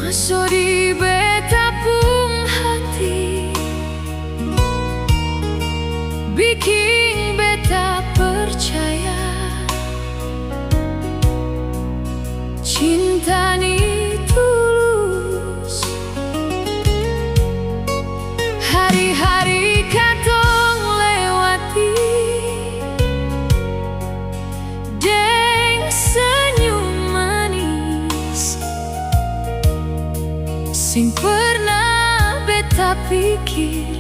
Masuk di beta pung hati, bikin beta percaya cinta ni tulus. Hari-hari katong lewati deng senyum manis, sing pernah beta pikir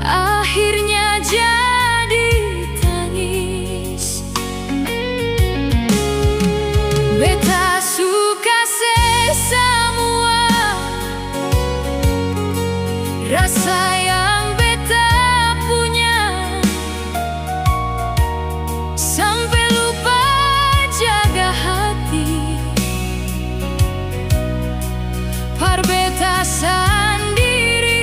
akhirnya jadi tangis. Beta suka semua rasa yang beta punya, sampai lupa jaga hati. Par beta sendiri,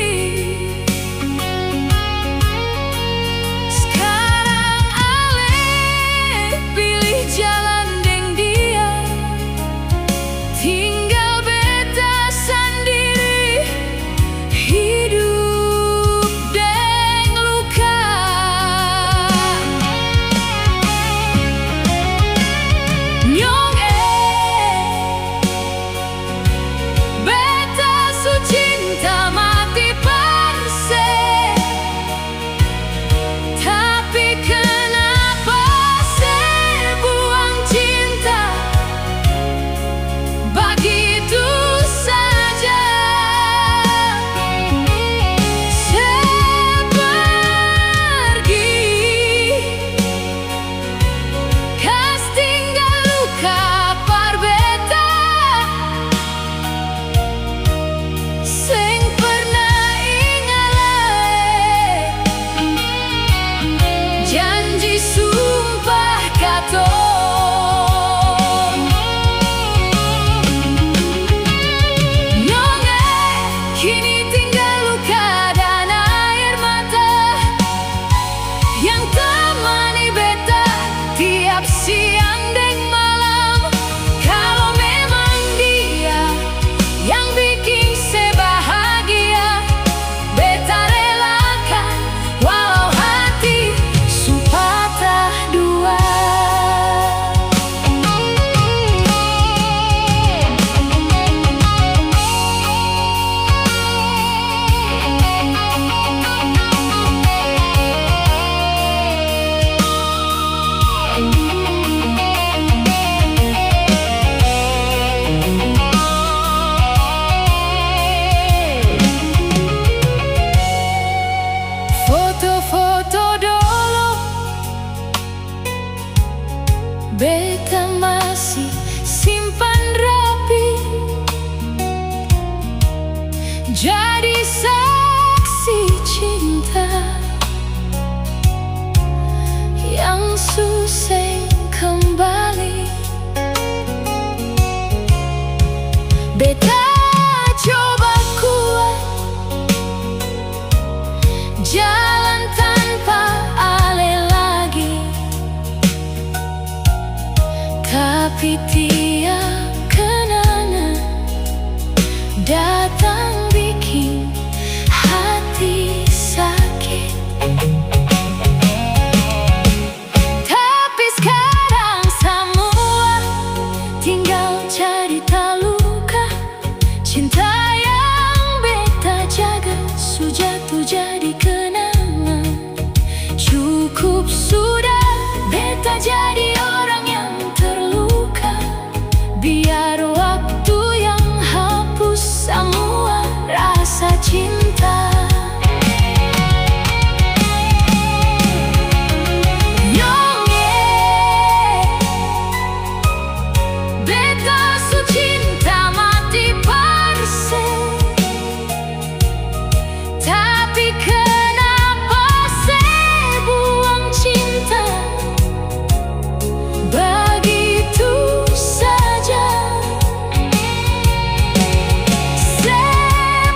sekarang ale pilih jalan deng dia, tinggal beta sendiri, hidup deng luka. Nyong beta su cinta mati parse, tapi kenapa saya buang cinta begitu saja? Saya pergi, kas tinggal luka par beta, sing pernah ingat janji sumpah katong. Nyong kini tinggal luka dan air mata yang temani beta tiap siang deng malam. Kalau memang dia yang bikin saya bahagia, beta relakan walau hati su patah dua. Foto-foto dulu beta masih simpan rapi, jadi saksi cinta yang susah kembali. Beta coba kuat jalan tanpa ale lagi, tapi tiap kenangan datang bikin hati sakit. Tapi sekarang semua tinggal cerita luka, cinta yang beta jaga su jatuh jadi kenangan. Cukup sudah beta jadi orang yang terluka, biar waktu yang hapus semua rasa cinta. Nyong beta su cinta mati parse, tapi kenapa saya buang cinta begitu saja? Saya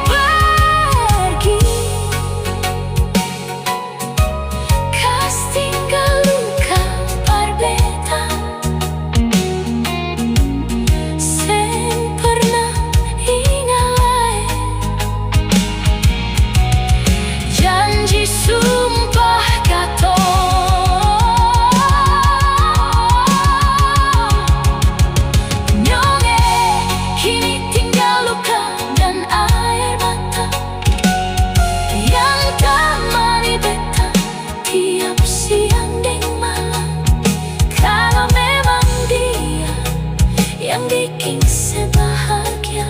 sebahagia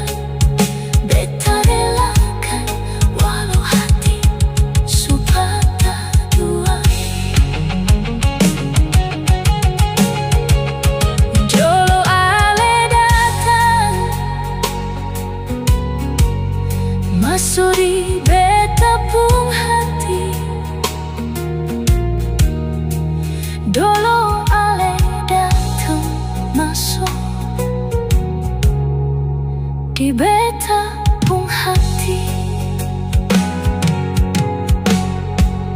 beta relakan, walau hati su patah dua. Jolo ale datang masuri beta pung hati. Dolo ale datang masuk di beta